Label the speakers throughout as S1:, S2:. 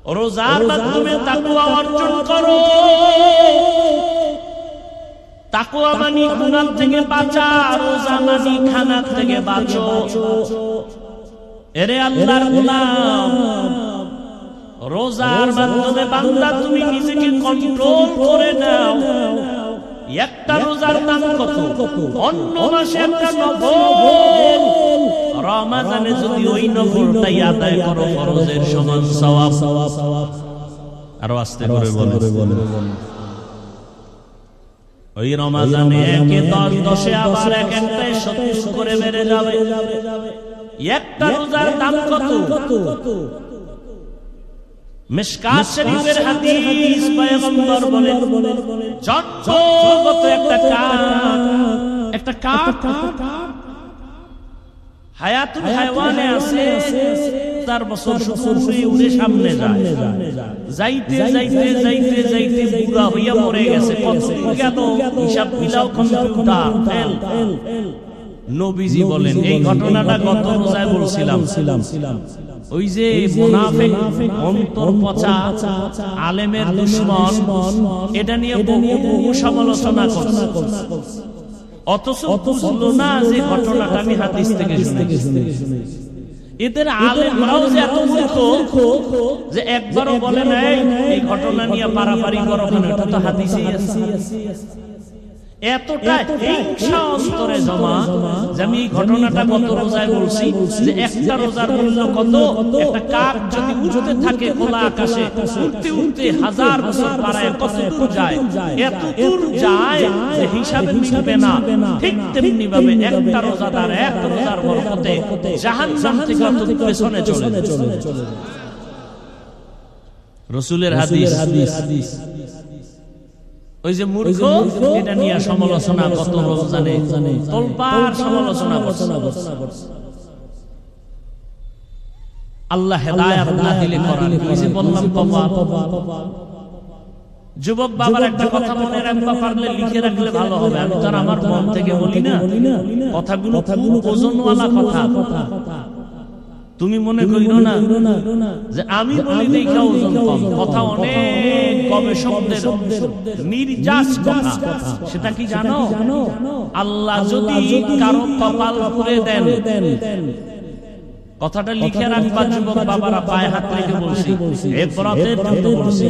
S1: রোজার মাধ্যমে তাকওয়া অর্জন করো। তাকওয়া মানে গুনাহ থেকে বাঁচা, রোজা মানে খানা থেকে বাঁচো। এরে আল্লাহর গোলাম, রোজার মাধ্যমে বান্দা তুমি নিজেকে কন্ট্রোল করে নাও। একটা রোজার দাম কত? অন্য মাসে একটা নফল, রমাদানে যদি ওই নফলটাই আদায় করো ফরজের সমান সওয়াব। আরো আস্তে করে বলেন। ওই রমাদানে 10 আবার একটাই 70 করে বেড়ে যাবে। একটা রোজার দাম কত? মিশকাত শরীফের হাদিস, পয়গম্বর বলেন জন্মগত একটা কাঠ হায়াতুল হায়ওয়ানে আছে, তার বছর উড়ে সামনে যায়, যাইতে যাইতে যাইতে যাইতে বুড়া হইয়া মরে গেছে। কত গেল হিসাব মিলাও কম্পিউটার ফেল। নবীজি বলেন এই ঘটনাটা গত রোজায় বলছিলাম। ওই যে মুনাফিক, অন্তর পচা, আলেমের দুশমন, এটা নিয়ে বহু সমালোচনা করছে, অথচ বুঝলো না যে ঘটনাটা আমি হাদিস থেকে শুনেছি। এদের আলেমরাও যে এত মূর্খ যে একবারও বলে নাই এই ঘটনা নিয়ে পারাপারি করো, এটা তো হাদিসেই আছে। এতটা হিংসা অন্তরে জমা যে আমি এই ঘটনাটা গত রোজায় বলছি যে একটা রোজার মূল্য কত। একটা কাক যদি উড়তে থাকে খোলা আকাশে, উড়তে উড়তে 1000 বছর পারায় কত দূর যায়, এত দূর যায় যে হিসাবে মিলবে না। ঠিক তেমনি ভাবে একটা রোজাদার এক রোজার বরকতে জাহান্নাম থেকে অত পেছনে চলে। রাসূলের হাদিস। ওই যে মূর্খ, এটা নিয়ে সমালোচনা গত রমজানে তোলপাড় সমালোচনা করছে। আল্লাহ হেদায়েত না দিলে করার কি যে বললাম বাবা। যুবক বাবার একটা কথা মনে রাখবা, পারলে লিখে রাখলে ভালো হবে। আমি তো আমার মন থেকে বলি না, কথাগুলো ওজনওয়ালা কথা। তুমি মনে করিও না যে আমি বলি দেখা ওজন কম। কথা অনেক গবেষকদের নির্যাস কথা। সেটা কি জানো? আল্লাহ যদি কারো কপাল পুড়ে দেন, কথাটা লিখে রাখবা যুবক বাবারা, পায়ে হাত রেখে বলছি, এফরাতের জন্য বলছি,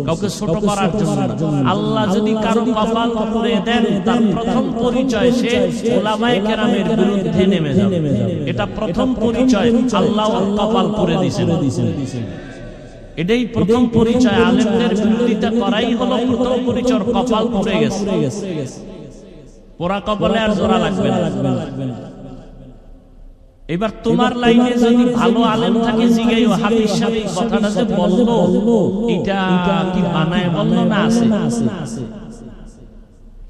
S1: কাউকে ছোট করার জন্য না। আল্লাহ যদি কারো কপাল পুড়ে দেন, তার প্রথম পরিচয় সে উলামায়ে কেরামের বিরুদ্ধে নেমে যাবে। এটা প্রথম পরিচয়, আল্লাহ কপাল পুড়ে দিয়েছেন। এটাই প্রথম পরিচয়। আলেমদের বিরোধিতা করাই হলো প্রথম পরিচয়, কপাল পুড়ে গেছে। পোড়া কপালে আর জোড়া লাগবে না। এবার তোমার লাইনে যদি ভালো আলেম থাকে, জিগাইও হাফিজ সাহেব কথাটা যে বললো এটা কি বানায় বললো না আছে?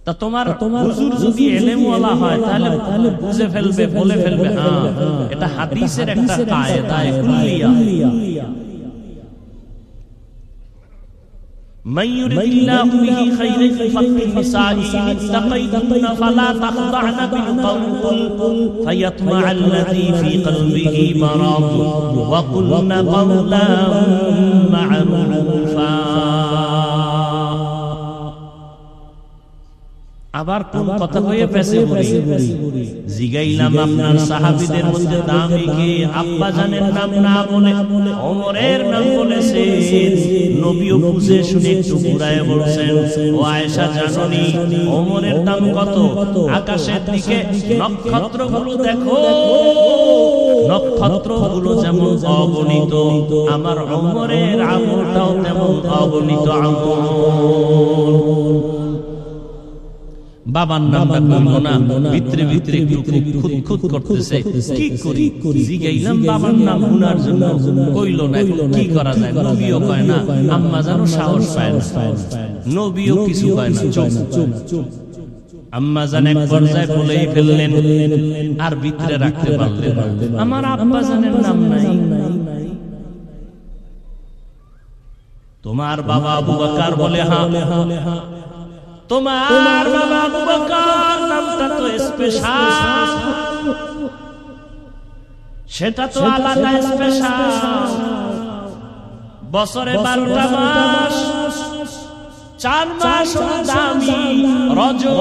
S1: তা তোমার হুজুর যদি এলেমওয়ালা হয় তাহলে বুঝে ফেলবে, বলে ফেলবে হ্যাঁ এটা হাদিসের একটা কায়দা কুল্লিয়া। من يرد الله به خيرا يفقهه في الدين اتقيتن فلا تخضعن بالقول فيطمع الذي في قلبه مرض وقلن قولا معروفا। আবার কোন কথা কইয়ে পেছে বলি, জিগাইলাম আপনার সাহাবীদের মধ্যে দামি কে? আব্বা জানের নাম না বলে ওমরের নাম বলেছেন। নবীও বুঝে শুনে একটু ঘুরায় বলছেন, ও আয়েশা জানোনি ওমরের দাম কত? আকাশের দিকে নক্ষত্রগুলো দেখো, নক্ষত্রগুলো যেমন অগণিত, আমার ওমরের আমলটাও তেমন অগণিত আমল। বাবার নামটা কইল না, ভিতরে ভিতরে খুঁত করতেছে, কি করি? জিগাইলাম বাবার নাম গুনার জন্য, কইল না। কি করা যায়? নবীও কয় না, আম্মা জানো সাহস পায় না, নবীও কিছু কয় না, চুপ। আম্মা জান এক পর্যায়ে বলেই ফেললেন, আর ভিতরে রাখতে পারলেন না। আমার আব্বা জানের নাম নাই। তোমার বাবা আবু বকর বলে হ্যাঁ। তোমার বাবা আবু বকর নামটা তো স্পেশাল, সেটা তো আলাদা স্পেশাল। বছরে 12টা মাস, 4 মাস দামি রজব,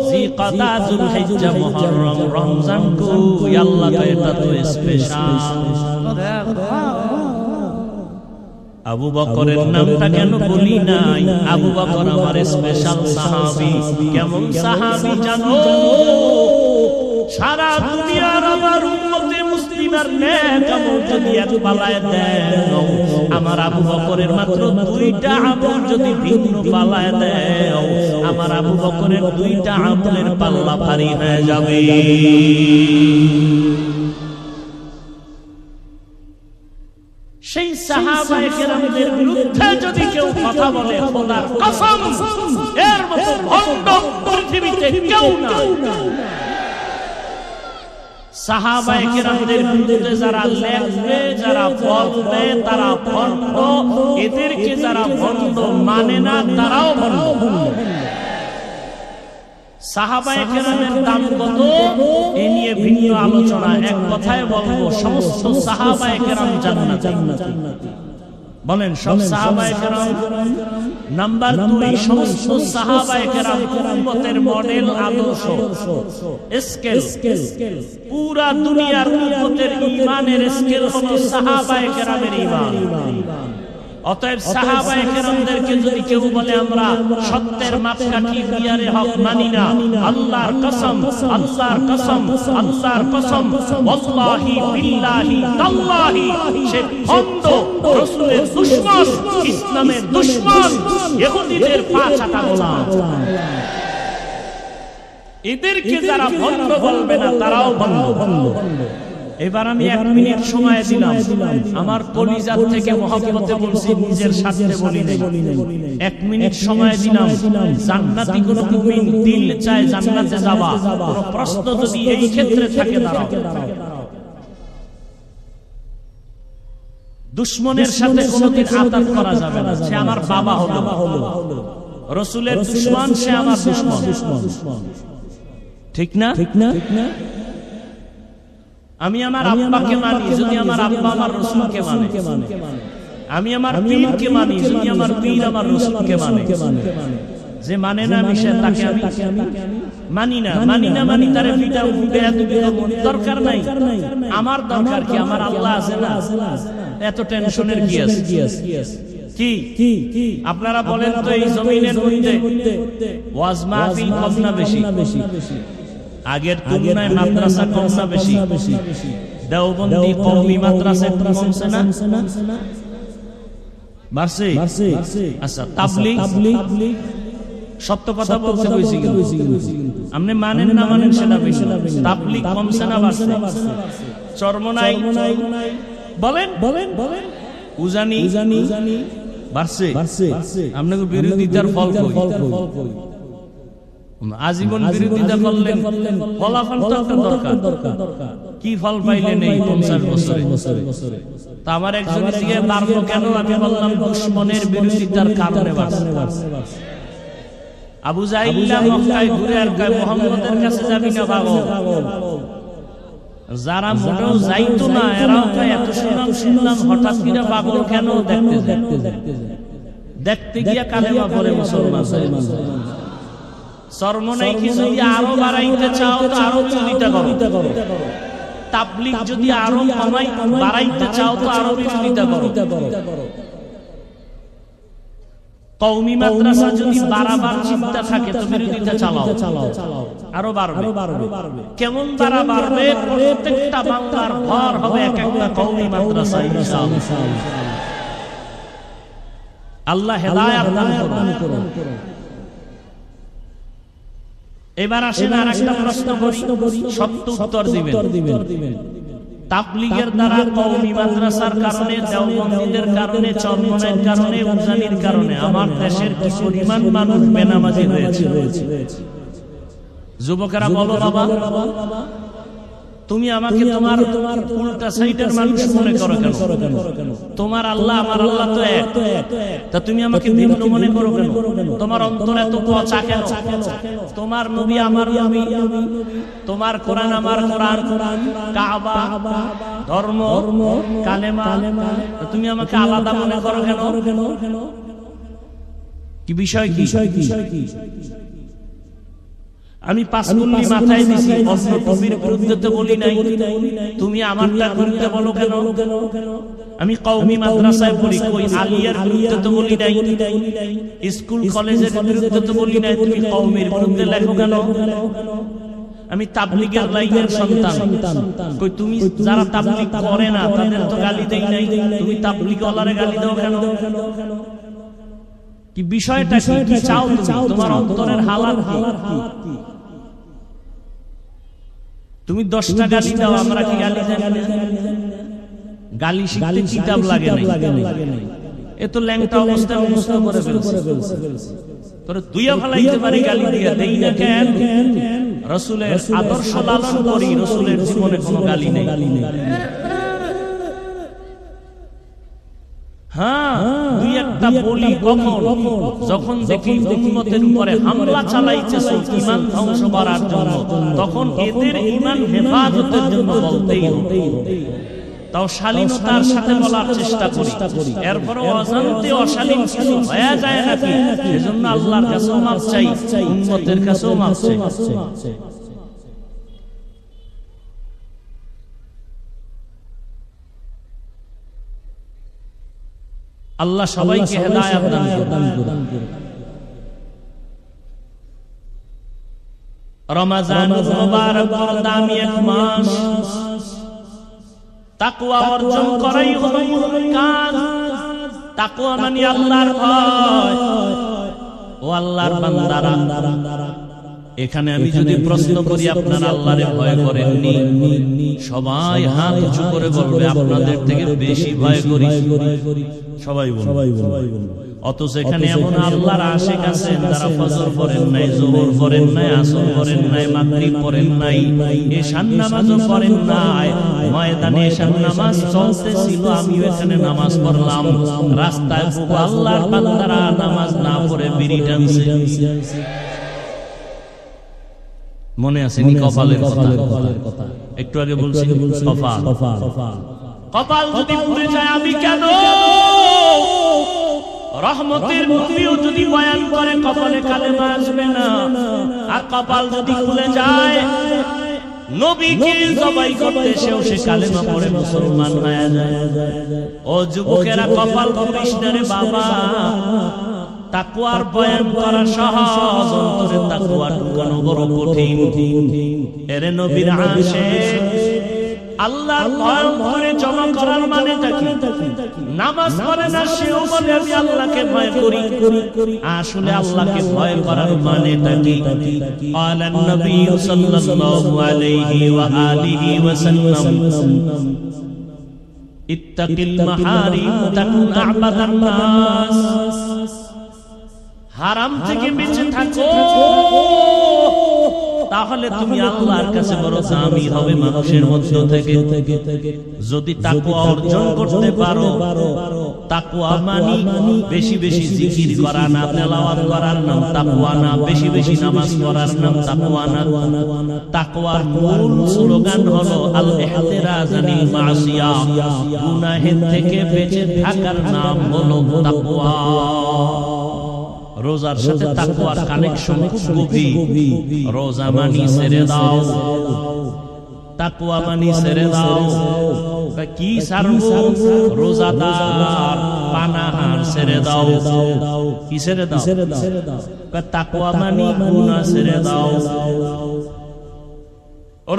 S1: জিলকাদা, যুলহিজ্জা, মুহররম, রমজান কো আল্লাহ কা এটা তো স্পেশাল। আবু বকরের নামটা কেন বলি নাই? আবু বকর আমার স্পেশাল সাহাবী। কেমন সাহাবী জানো? সারা দুনিয়ার আমার উম্মতে মুসলিমার নেক আমল যদি এক পালায় দেও, আমার আবু বকরের মাত্র 2টা আমল যদি ভিন্ন পালায় দেও, আমার আবু বকরের 2টা আমলের পাল্লা ভারী হয়ে যাবে। সেই সাহাবায়ে কেরামদের বিরুদ্ধে যদি কেউ কথা বলে, খোদার কসম এর মতো ভণ্ড পৃথিবীতে কেউ নাই। সাহাবায়ে কেরামদের বিরুদ্ধে যারা লেখবে, যারা বলবে, তারা ভণ্ড। এদেরকে যারা ভণ্ড মানে না, তারাও ভণ্ড। সাহাবায়ে কেরামের দাম কত এ নিয়ে ভিন্ন আলোচনা। এক কথায় বলবো, সমস্ত সাহাবায়ে কেরাম জান্নাতি। বলেন সব সাহাবায়ে কেরাম? নাম্বার 2, সমস্ত সাহাবায়ে কেরাম উম্মতের মডেল, আদর্শ, স্কেল। পুরা দুনিয়ার উম্মতের ঈমানের স্কেল হলো সাহাবায়ে কেরামের ঈমান। অতএব সাহাবায়ে কেরামদেরকে যদি কেউ বলে আমরা সত্যের মাপকাঠি দিয়ারে হক মানি না, আল্লাহর কসম, আল্লাহর কসম, আল্লাহর কসম, ওয়াল্লাহি বিল্লাহি তাল্লাহি, সে ভণ্ড, রাসূলের দুশমন, ইসলামের দুশমন, ইহুদিদের পাঁচাটা গোলাম। এদেরকে যারা ভণ্ড বলবে না, তারাও ভণ্ড। এবার আমি 1 মিনিট সময় দিলাম, আমার কলিজার থেকে মহব্বতে বলছি, নিজের স্বার্থে বলি নাই। 1 মিনিট সময় দিলাম। জান্নাতি কোন মুমিন দিল চায় জান্নাতে যাওয়া, কোন প্রশ্ন যদি এই ক্ষেত্রে থাকে, দাঁড়াও। দুশমনের সাথে কোনদিন আতাত করা যাবে না। সে আমার বাবা হলো, রাসূলের দুশমন, সে আমার দুশমন। ঠিক না? আমি আমার আব্বাকে মানি যদি আমার আব্বা আমার রাসূলকে মানে। আমি আমার পীরকে মানি যদি আমার পীর আমার রাসূলকে মানে। যে মানে না আমি সে তাকে আমি মানি না। মানি তারে পিটা বেয়াদবি দরকার নাই। আমার দরকার কি? আমার আল্লাহ আছে না? এত টেনশনের কি আছে? কি আপনারা বলেন তো, এই জমিনের মধ্যে ওয়াজ মাহফিল কম না বেশি? আগের তুলনায় মাদ্রাসা কম না বেশি? দেওবন্দি কওমি মাদ্রাসা কমছে না? বাড়ছে? আচ্ছা, তাবলীগ সত্য কথা বলতে কইছি কিন্তু আপনি মানেন না মানেন সেটা বিষয়। তাবলীগ কমছে না বাড়ছে? চরমনাই বলেন, উজানি বাড়ছে? আপনাকে বিরোধিতার ফল কই? আজীবন বিরোধিতা করলেন, ফলাফল তো একটা দরকার। কি ফল পাইলেন এই 50 বছরে? তা আমার একজন দিকে বাড়লো কেন? আমি বললাম দুশমনের বিরোধিতার কারণে বাড়ছে। আবু জাহিল্লা মক্কায় ঘুরে আর কয়, মুহাম্মদের কাছে যাবি না পাগল। যারা মোটেও যাইতো না, এরাও কয় এত সুনাম শুনলাম, হঠাৎ কিনা পাগল কেন? দেখতে গিয়া কালেমা পড়ে মুসলমান। চরমনাইকে যদি আরো বাড়াইতে চাও তো আরো বিরোধিতা করো। তাবলীগ যদি আরো বাড়াইতে চাও তো আরো বিরোধিতা করো। কওমি মাদ্রাসা যদি বাড়াবার চিন্তা থাকে তো বিরোধিতা চালাও, আরো বাড়বে। কেমন বাড়বে? প্রত্যেকটা বাংলার ঘর হবে এক একটা কওমি মাদ্রাসা ইনশাআল্লাহ। আল্লাহ হেদায়েত দান করুন। এবার আসেন আর একটা প্রশ্ন করি, সত্য উত্তর দিবেন। তাবলীগের দ্বারা, কওমি মাদ্রাসার কারণে, দেওবন্দীদের কারণে, চরমনাইয়ের কারণে, উজানির কারণে আমার দেশের কি পরিমাণ মানুষ বেনামাজি হয়েছে? যুবকেরা বলো বাবা, তুমি আমাকে তোমার উল্টা সাইডের মানুষ মনে করো কেন? তোমার আল্লাহ আমার আল্লাহ তো এক, তা তুমি আমাকে ভিন্ন মনে করো কেন? তোমার অন্তর এত পচা কেন? তোমার নবী আমার নবী, তোমার কোরআন আমার কোরআন, কাবা, ধর্ম, কালেমা, তুমি আমাকে আলাদা মনে করো কেন? কি বিষয় কি? আমি পাঁচকুল্লি মাথায় দিছি, অন্য টুপির বিরুদ্ধে তো বলি নাই, তুমি আমারটার বিরুদ্ধে বলো কেন? আমি কওমি মাদ্রাসায় পড়ি, কই আলিয়ার বিরুদ্ধে তো বলি নাই, স্কুল কলেজের বিরুদ্ধে তো বলি নাই, তুমি কওমির বিরুদ্ধে লেখো কেন? আমি তাবলীগের লাইনের সন্তান, কই তুমি যারা তাবলীগ করে না তাদের তো গালি দেই নাই, তুমি তাবলীগ ওয়ালারে গালি দাও কেন? কি বিষয়টা কি চাও তুমি? তোমার অন্তরের হালাত কি? তুমি 10টা গালি দাও, আমরা কি গালি দেই? গালি শিখতে কিতাব লাগে না, এত ল্যাংটা অবস্থায় মুখস্থ করে ফেলছে, তোরে দুইয়া ফেলাইতে পারি গালি দিয়া, দেই না কেন? রাসূলের আদর্শ লালন করি, রাসূলের জীবনে কোনো গালি নেই। হ্যাঁ, দুই একটা বলি কখন? যখন দেখি উম্মতের উপরে হামলা চালাইতেছে ঈমান ধ্বংস করার জন্য, তখন এদের ঈমান হেফাজতের জন্য বলতেই হবে। তাও শালীনতার সাথে বলার চেষ্টা করি, এরপরে অজান্তে অশালীন কিছু হয়ে যায় নাকি, এজন্য আল্লাহর কাছেও মাফ চাই, উম্মতের কাছেও মাফ চাই। আল্লাহ সবাইকে হেদায়েত দান করুন। রমজান মুবারক দামি এক মাস, তাকওয়া অর্জন করাই হলো মূল কাজ। তাকওয়া মানে আল্লাহর ভয়। ও আল্লাহর বান্দারা, এখানে আমি যদি প্রশ্ন করি আপনারা আল্লাহরে ভয় করেননি, সবাই হাত উঁচু করে বলবে আপনাদের থেকে বেশি ভয় করি। সবাই বলবে। অথচ এখানে এমন আল্লাহর আশিক আছেন যারা ফজর পড়েন নাই, যোহর পড়েন নাই, আসর পড়েন নাই, মাগরিব পড়েন নাই, এশার নামাজও পড়েন নাই। ময়দানে এশার নামাজ চলতেছিল, আমিও এখানে নামাজ পড়লাম। রাস্তায় বহু আল্লাহর বান্দারা নামাজ না পড়ে বিড়ি টানছে। মনে আছে নি কপালের কথা? একটু আগে বলছি কপাল। কপাল যদি পুড়ে যায় আমি কেন? রহমতের নবীও যদি বয়ান করে কপালে কালেমা আসবে না। আর কপাল যদি খুলে যায়, নবীকে জবাই করতে সেও সে কালেমা পড়ে মুসলমান হয়ে যায়। ও যুবকেরা, কপাল পুড়িস না রে বাবা। তাকওয়ার বয়ান করা সহজ, অন্তরে তাকওয়া ঢুকানো বড় কঠিন। এরে নবীর আশিক, আল্লাহর ভয় অন্তরে জমা করার মানেটা কি? নামাজ পড়ে না সেও বলে আমি আল্লাহকে ভয় করি। আসলে আল্লাহকে ভয় করার মানেটা কি? ক্বালান নবী সাল্লাল্লাহু আলাইহি ওয়া আলিহি ওয়াসাল্লাম, ইত্তাকিল মাহারিম তাকুন আ'বাদান নাস। হারাম থেকে বেঁচে থাকো, তাহলে তুমি আল্লাহর কাছে বড় দামি হবে মানুষের মধ্য থেকে। যদি তাকওয়া অর্জন করতে পারো, তাকওয়া মানে বেশি বেশি জিকির করা না, তেলাওয়াত করার নাম তাকওয়া না, বেশি বেশি নামাজ পড়ার নাম তাকওয়া না। তাকওয়ার মূল স্লোগান হলো আল ইহতিরাজ আনিল মাসিয়া, গুনাহের থেকে বেঁচে থাকার নাম হলো তাকওয়া। রোজার সাথে তাকওয়ার কানেকশন খুব গভীর। রোজা মানি ছেড়ে দাও, তাকওয়া মানি ছেড়ে দাও। কি ছাড়বো? রোজাদার পানাহার ছেড়ে দাও। কি ছেড়ে দাও? তাকওয়া মানি গুনাহ ছেড়ে দাও।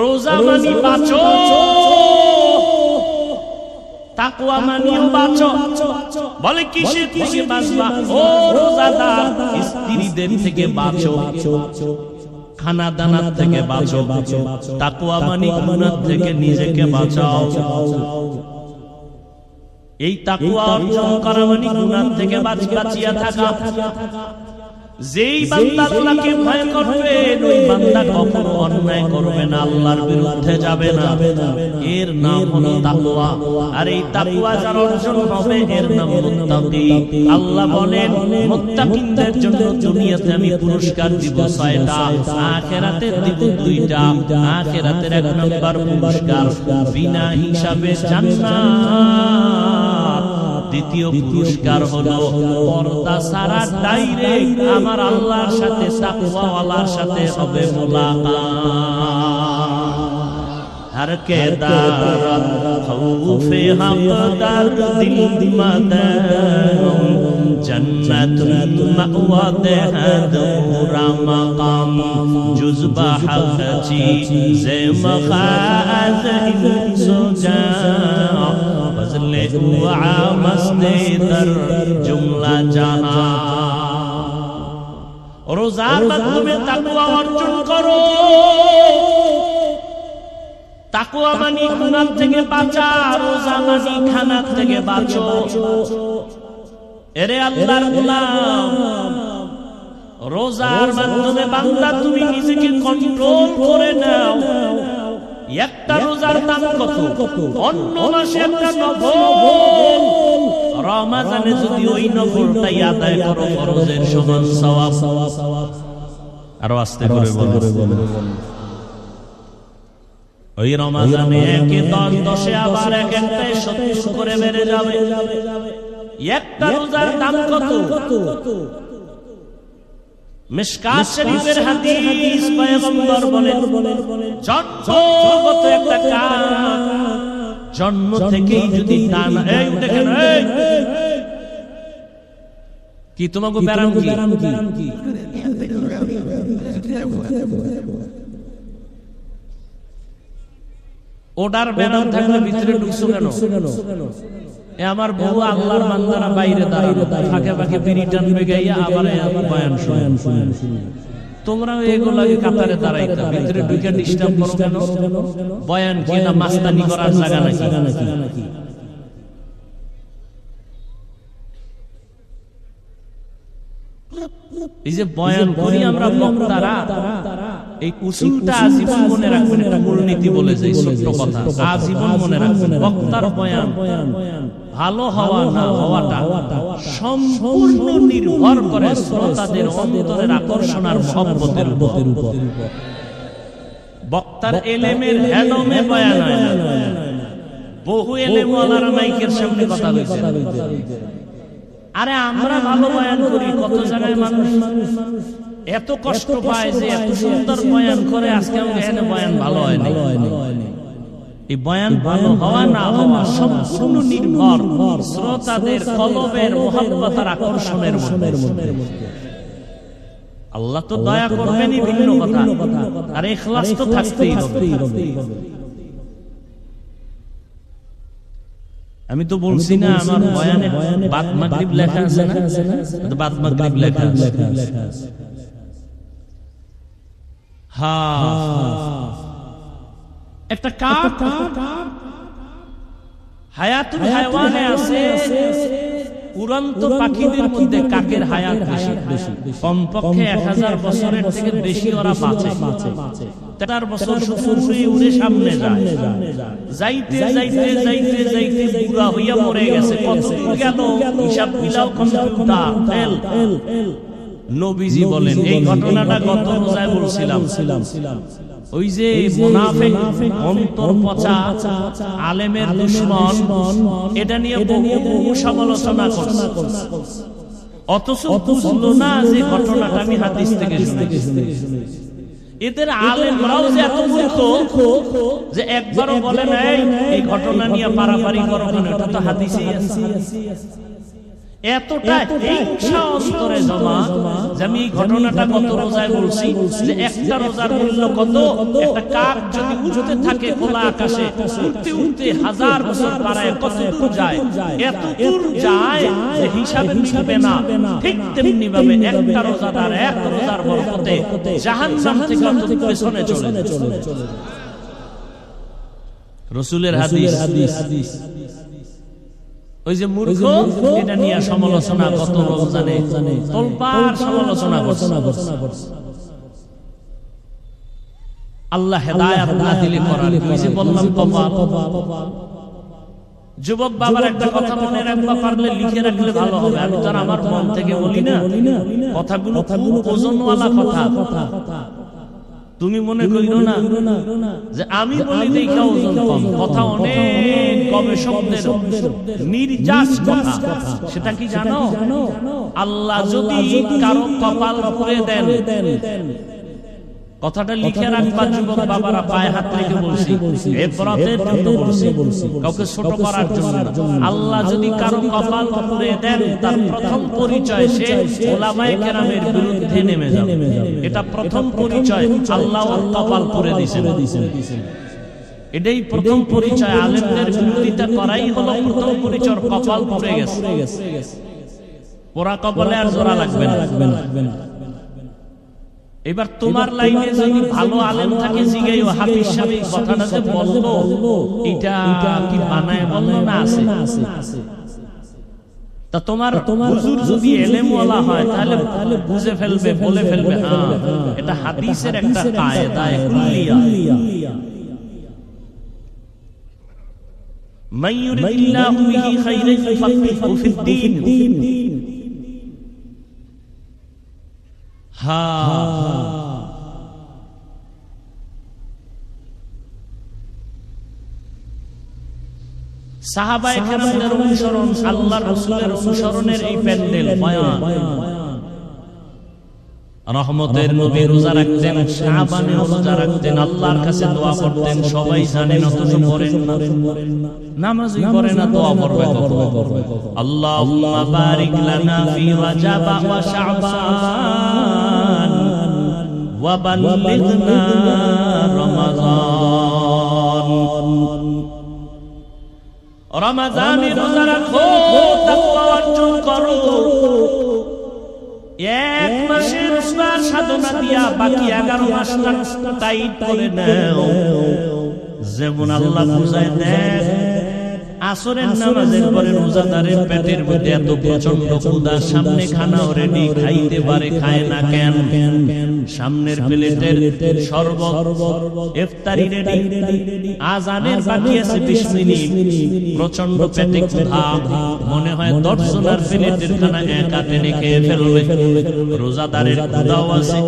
S1: রোজা মানি বাঁচো, তাকওয়া মানিও বাঁচো। বলে কিসের থেকে বাঁচবা? ও রোজাদার, স্ত্রীদের থেকে বাঁচো, খানা দানার থেকে বাঁচো। তাকওয়া মানি গুনাহ থেকে নিজেকে বাঁচাও। এই তাকওয়া অর্জন করা মানে গুনাহ থেকে বাঁচিয়া থাকা। যেই বান্দা আল্লাহকে ভয় করবে ওই বান্দা কখনো অন্যায় করবে না, আল্লাহর বিরুদ্ধে যাবে না। এর নাম হলো তাকওয়া। আর এই তাকওয়া যার অর্জন হবে এর নাম মুত্তাকি। আল্লাহ বলেন মুত্তাকিনদের জন্য দুনিয়াতে আমি পুরস্কার দিব 6টা, আখিরাতে দিব 2টা। আখিরাতের 1 নম্বর পুরস্কার বিনা হিসাবে জান্নাত। দ্বিতীয় পুরস্কার হলো পর্দা ছাড়া ডাইরেক্ট আমার আল্লাহর সাথে তাকওয়াওয়ালার সাথে হবে মুলাকাত। हर के दारत खौफे हक़दार दिल मदम जन्नत मअवा दूरा मकाम जुज़्बा हक़ चीज़े मखाज़ इंसो जा बज़ले उआ मस्ते दर जुमला जहां। रोज़ार माध्यमे ताकवा अर्जन करो। তাকওয়া মানি গুনাহ থেকে বাঁচা, রোজা মানি খানা থেকে বাঁচো। এরে আল্লাহর গোলাম, রোজার মাধ্যমে বান্দা তুমি নিজেকে কন্ট্রোল করে নাও। একটা রোজার দাম কত? অন্য মাসে একটা নফল, রমাজানে যদি ওই নফলটাই আদায় করো ফরজের সমান সওয়াব। আরো আস্তে করে বলো। ওই রমাজানে 1-10 আবার একটাই 70 করে বেড়ে যাবে। একটা রোজার দাম কত? মিশকাত শরীফের হাদিস, পয়গম্বর বলেন জন্মগত একটা কাজ, জন্ম থেকেই যদি টানা এই উঠে কেন কি তোমাকে ব্যারাম কি ওটার ব্যারাম থাকলে ভিতরে ঢুকছো কেন? এ আমার বউ আল্লাহর বান্দারা বাইরে দাঁড়ানো, ফাঁকে ফাঁকে বিড়ি টানবে গাইয়া আবার বয়ান শুনে। তোমরা এগুলাকে কাতারে দাঁড়াইতা, ভিতরে ঢুকে ডিস্টার্ব করো কেন? বয়ান কি না মাস্তানি করার জায়গা নাকি? এই যে বয়ান করি আমরা বক্তারা, এই উসুলটা আজীবন মনে রাখবেন। একটা মূলনীতি বলে যাই, ছোট্ট কথা, আজীবন মনে রাখবেন। বক্তার বয়ান ভালো হওয়া না হওয়াটা সম্পূর্ণ নির্ভর করে শ্রোতাদের অন্তরের আকর্ষণ আর মহব্বতের উপর। বক্তার এলেমের হেলমে বয়ান হয় না। বহু এলেমওয়ালারা মাইকের সামনে কথা বলছে, আরে আমরা ভালো বয়ান করি, কত জায়গায় মানুষ এত কষ্ট পায় যে এত সুন্দর বয়ান করে, আজকে আমাকে এখানে বয়ান ভালো হয় না। এই বয়ান ভালো হওয়া না হওয়া সম্পূর্ণ নির্ভর শ্রোতাদের কলবের মহব্বত আর আকর্ষণের মধ্যে। আল্লাহ তো দয়া করবেনই ভিন্ন কথা, আর ইখলাস তো থাকতেই হবে। আমি তো বলছি না আমার বয়ানে বাদ মাগরিব লেখা আছে না? বাদ মাগরিব লেখা আছে। একটা কাক হায়াতুল হায়াওয়ানে আছে, উড়ন্ত পাখিদের মধ্যে কাকের হায়াত বেশি। কমপক্ষে 1000 বছরের থেকে বেশি ওরা বাঁচে। 13 বছর উড়ে উড়ে সামনে যায়, যাইতে যাইতে যাইতে যাইতে বুড়া হইয়া মরে গেছে। কত গেল হিসাব মিলাও কম্পিউটার। নবীজি বলেন এই ঘটনাটা গত রোজায় বলছিলাম। ওই যে মুনাফিক, অন্তর পচা, আলেমের দুশমন, এটা নিয়ে বহু সমালোচনা করছে, অথচ বুঝলো না যে ঘটনাটা আমি হাদিস থেকে শুনেছি। এদের আলেমরাও যে এত মূর্খ যে একবারও বলে নাই এই ঘটনা নিয়ে পারাপারি করো কেন, এটা তো হাদিসেই আছে। এতটা হিংসা অন্তরে জমা যে আমি এই ঘটনাটা গত রোজায় বলছি যে একটা রোজার মূল্য কত। একটা কাক যদি উড়তে থাকে খোলা আকাশে, উড়তে উড়তে 1000 বছর পারায় কত দূর যায়, এত দূর যায় যে হিসাবে মিলবে না। ঠিক তেমনি ভাবে একটা রোজাদার এক রোজার বরকতে জাহান্নাম থেকে অন্তত পেছনে চলে। রাসূলের হাদিস। ওই যে মূর্খ এটা নিয়ে সমালোচনা গত রমজানে তোলপাড় সমালোচনা করছে। আল্লাহ হেদায়েত না দিলে করার কি? যে বললাম কপাল। যুবক বাবার একটা কথা মনে রাখবা, পারলে লিখে রাখলে ভালো হবে। আমি তো আমার মন থেকে বলি না, কথাগুলো ওজনওয়ালা কথা। তুমি মনে করিও না যে আমি বলি দেখা ওজন কম। কথা অনেক গবেষকদের নির্যাস কথা। সেটা কি জানো? আল্লাহ যদি কারো কপাল পুড়ে দেন, কথাটা লিখে রাখবা যুবক বাবারা, পায়ে হাত রেখে বলছি, এফরাতের জন্য বলছি, কাউকে ছোট করার জন্য না। আল্লাহ যদি কারো কপাল পুড়ে দেন, তার প্রথম পরিচয় সে উলামায়ে কেরামের বিরুদ্ধে নেমে যাবে। এটা প্রথম পরিচয়, আল্লাহ ওর কপাল পুড়ে দিয়েছেন। এটাই প্রথম পরিচয়। আলেমদের বিরোধিতা করাই হলো প্রথম পরিচয়। কপাল পুড়ে গেছে, পোড়া কপালে আর জোড়া লাগবে না। এবার তোমার লাইনে যদি ভালো আলেম থাকে, জিগাইও হাফিজ সাহেব কথাটা যে বললো এটা কি বানায় বললো না আছে? তা তোমার হুজুর যদি এলেমওয়ালা হয় তাহলে বুঝে ফেলবে, বলে ফেলবে হ্যাঁ এটা হাদিসের একটা কায়দা কুল্লিয়া। মান ইউরিদিল্লাহু বিহি খাইরান ইউফাক্কিহু ফিদ্দীন। সাহাবায়ে কেরামদের অনুসরণ, আল্লাহর রাসূলের অনুসরণের এই প্যান্ডেল বয়ান। রহমতের নবী রোজা রাখতেন, শাবানে রোজা রাখতেন, আল্লাহর কাছে দোয়া করতেন। সবাই জানেন অথচ করেন না, নামাজই করে না, দোয়া করবে কখন? আল্লাহুম্মা বারিক লানা ফি রাজাব ওয়া শাবান ওয়া বাল্লিগনা রমাদান। রমাদানে রোজা রাখো, তাকওয়া অর্জন করো। এক মাসের রোজা সাধনা দিয়া বাকি 11 মাসটা টাইট করে নাও। যেমন আল্লাহ বুঝায় দেন, আসরের নামাজের পরে রোজাদারের পেটের মধ্যে এত প্রচন্ড ক্ষুধা, সামনে খানাও রেডি, খাইতে পারে, খায় না কেন? সামনের প্লেটের শরবত, ইফতারি রেডি, আজানের বাকি আছে 20 মিনিট, প্রচন্ড পেটে ক্ষুধা, মনে হয় 10 জনের প্লেটের খানা একা টেনে খেয়ে ফেলবে। রোজাদারের ক্ষুধাও আছে,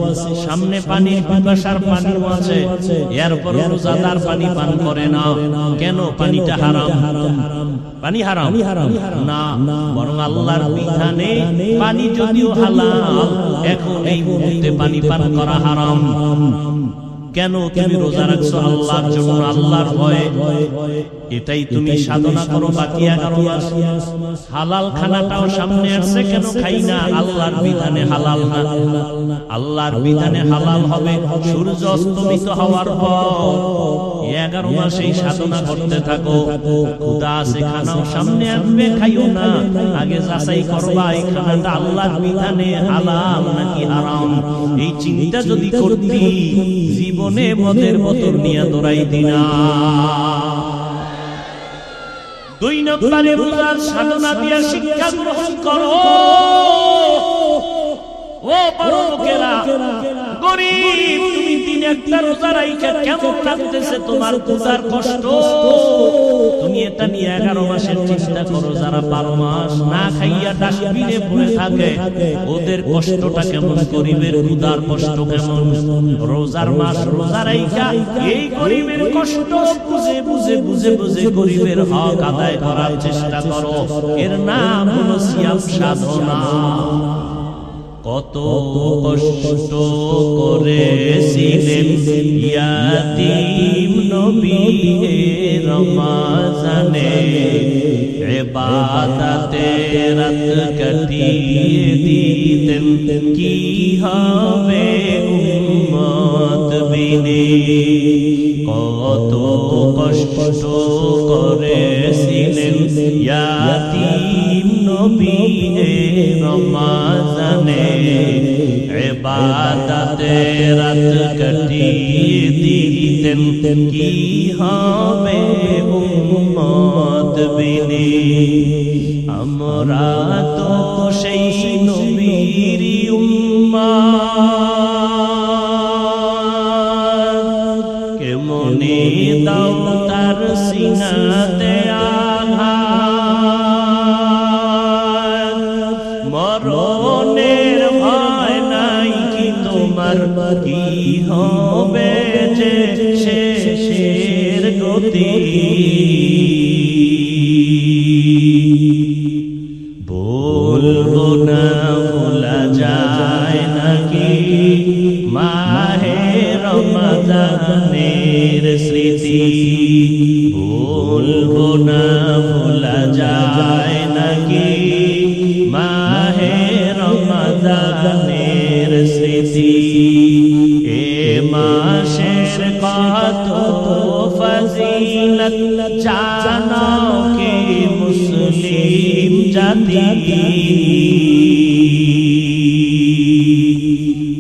S1: সামনে পানি, পিপাসার পানিও আছে, এরপর রোজাদার পানি পান করে না কেন? পানিটা হারাম। পানি হারাম না, বরং আল্লাহর বিধানে পানি যদিও হালাল, এখন এই মুহূর্তে পানি পান করা হারাম। কেন? তুমি রোজা রাখছো আল্লাহর জন্য, আল্লাহর ভয়ে। এটাই তুমি সাধনা করো বাকি 11 মাস। হালাল খানাটাও সামনে আসছে, কেন খাই না? আল্লাহর বিধানে হালাল না। আল্লাহর বিধানে হালাল হবে সূর্য অস্তমিত হওয়ার পর। 11 মাস এই সাধনা করতে থাকো। ক্ষুধা আছে, খানাও সামনে আসবে, খাইও না। আগে যাচাই করবা এই খানাটা আল্লাহর বিধানে হালাল নাকি হারাম। এই চিন্তা যদি করতি, জীবনে মদের বোতল নিয়ে দৌড়াই দিনা। 2 নম্বরে রোজার সাধনা দিয়া শিক্ষা গ্রহণ করো। ও বড় লোকেরা, গরিব, তুমি দিন একটা রোজা রাইখা কেমন লাগতেছে তোমার ক্ষুধার কষ্ট? তুমি এটা নিয়ে 11 মাসের চিন্তা করো। যারা 12 মাস না খাইয়া ডাস্টবিনে পড়ে থাকে, ওদের কষ্টটা কেমন? গরিবের ক্ষুধার কষ্ট কেমন? রোজার মাস রোজা রাইখা এই গরিবের কষ্ট বুঝে বুঝে বুঝে বুঝে গরিবের হক আদায় করার চেষ্টা করো। এর নাম হলো সিয়াম সাধনা। কত কষ্ট করেছিলেন ইয়াতীম নবী রমজানে, ইবাদতে রাত কাটিয়ে দিতেন, কি হবে উম্মত বিনে। কত কষ্ট করেছিলেন ইয়াতীম নবী রমজানে, ইবাদতে রাত কাটিয়ে দিতেন কি হবে উম্মত বিনে আমরা তো সেই নবীর উম্মত কেমনে দাও তার সিনাতে আঘাত মরণের ভয় নাই কি তোমার কি হবে যে শেষের গতি বলবো না ভোলা যায় নাকি মাহে রমজানের স্মৃতি বলবো না ভোলা যায় নাকি মাহে রমজানের স্মৃতি এ মাসের কত ফজিলত জানো কি মুসলিম জাতি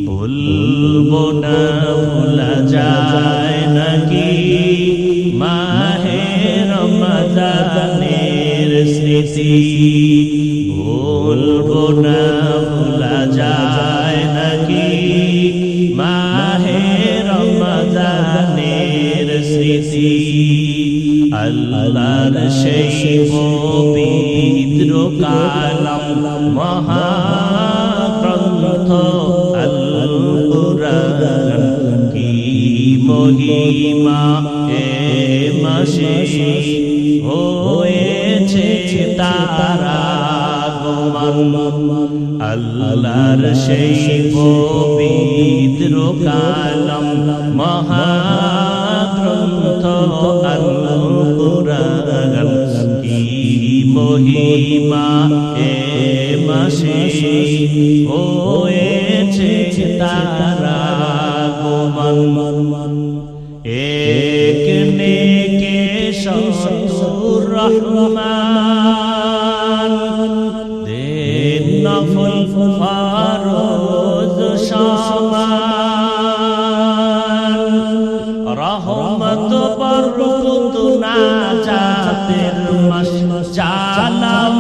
S1: বলবো না ভোলা যায় নাকি মাহে রমজানের স্মৃতি বলবো না ভোলা যায় নাকি মাহে রমজানের স্মৃতি আল্লাহর সেই পবিত্র কালাম মহাগ্রন্থ আল কুরআন কি মহিমা এ মাসে হয়েছে তারা আগমন আল্লাহর সেই পবিত্র কালাম মহাগ্রন্থ আল কুরআন কি মহিমা এ মাসে হয়েছে তারা আগমন এক নেকে শতুর রহমান দেন নফল ফরজ সমান রহমত বরকত নাজাতের মাস জালাম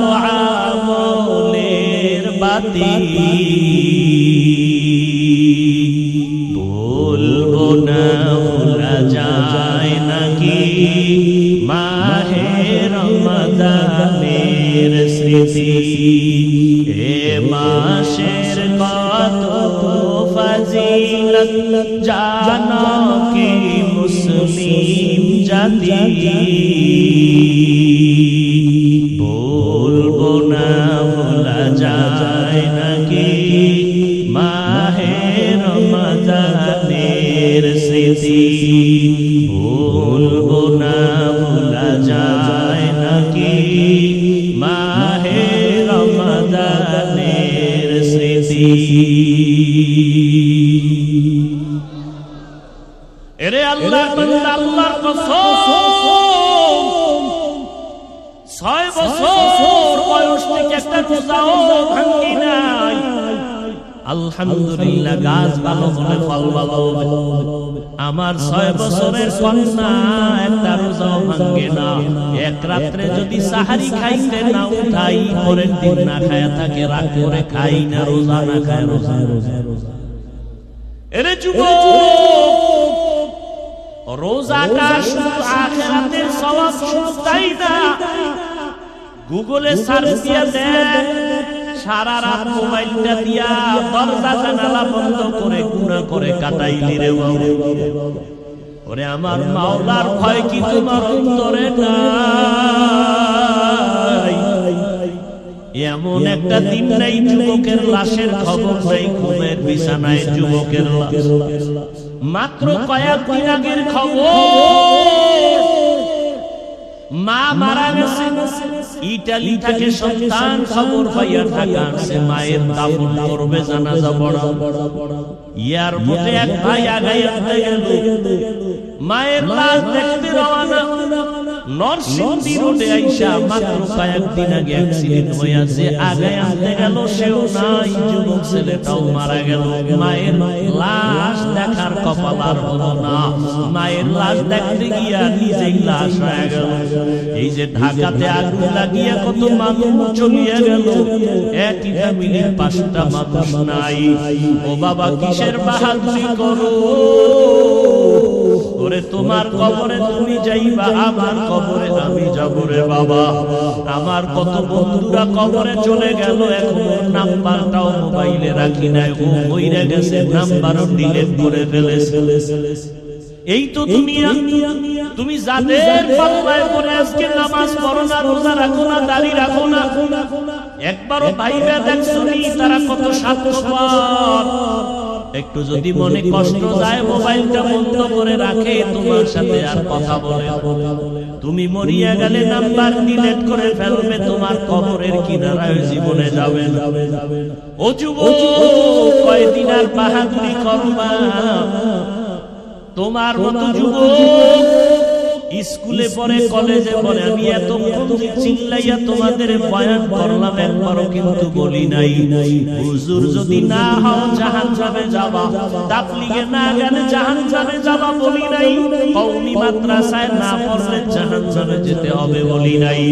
S1: আমলের বাতি বলবো না ভোলা যায় নাকি মাহে রমজানের স্মৃতি এ মাসের কত ফজিলত জানো কি মুসলিম জাতি বলবো না ভোলা যায় নাকি মাহে রমজানের স্মৃতি বলবো না ভোলা যায় নাকি মাহে রমজানের স্মৃতি এরে আল্লাহ বান্দা আল্লাহর কসম 6 বছর বয়স থেকে একটা রোজাও ভাঙি নাই আলহামদুলিল্লাহ গাছ ভালো হলে ফল ভালো হবে আমার 6 বছরের কন্যা একটা রোজাও ভাঙে না এক রাত্রে যদি সাহারি খাইতে না উঠাই পরের দিন না খায়া থাকে রাত করে খাই না রোজা না খায় রোজা এরে যুবক রোজাটা শুধু আখিরাতের সওয়াব শুধু তাই না গুগলে সার্চ দিয়ে দেখ সারা রাত মোবাইলটা দিয়া দরজা জানালা বন্ধ করে গুনাহ করে কাটাইলি রে বাবা ওরে আমার মাওলার ভয় কি তোমার অন্তরে নাই এমন একটা দিন নাই যুবকের লাশের খবর নাই ঘুমের বিছানায় যুবকের লাশ মাত্র কয়েকদিন আগের খবর মা মারা গেছে ইটালি থেকে সন্তান খবর পাইয়া ঢাকা আসছে মায়ের দাফন করবে জানাজা পড়াও ইয়ার মধ্যে এক ভাই আগাইয়া গেল মায়ের লাশ দেখতে রওনা নরসিংদী রোডে আইসা মাত্র কয়েকদিন আগে অ্যাক্সিডেন্ট হয়েছে, আগে আনতে গেল সেও নাই, যুবক ছেলেটাও মারা গেল। মায়ের লাশ দেখার কপাল আর হলো না, মায়ের লাশ দেখতে গিয়া নিজেই লাশ হয়ে গেল। এই যে ঢাকাতে আগুন লাগিয়া কত মানুষ চলিয়া গেল, একই ফ্যামিলির 5টা মানুষ নাই। ও বাবা কিসের বাহাদুরি করো? ওরে তোমার কবরে তুমি যাইবা, আমার কবরে আমি যাব রে বাবা। আমার কত বন্ধুরা কবরে চলে গেল, এখন নাম্বারটাও মোবাইলে রাখি নাই, ও মইরা গেছে, নাম্বারও ডিলিট করে ফেলেছে। এই তো দুনিয়া। তুমি যাদের পাল্লায় পড়ে আজকে নামাজ পড়ো না, রোজা রাখো না, দাড়ি রাখো না, একবারও ভাইবা দেখছো নি তারা কত স্বার্থপর? একটু যদি মনে কষ্ট যায়, মোবাইলটা বন্ধ করে রাখে, তোমার সাথে আর কথা বলে। তুমি মরিয়া গেলে নাম্বার ডিলিট করে ফেলবে, তোমার কবরের কিনারায় জীবনে যাবে না। ও যুবক, কয়দিন আর বাহাদুরি করবা? তোমার মতো যুবক স্কুলে পড়ে, কলেজে পড়ে, আমি এত চিল্লাইয়া তোমাদের বয়ান করলাম, একবারও কিন্তু বলি নাই হুজুর যদি না হও জাহান্নামে যাবা, তাবলীগে না গেলে জাহান্নামে যাবা বলি নাই, কওমি মাদ্রাসায় না পড়লে জাহান্নামে যেতে হবে বলি নাই।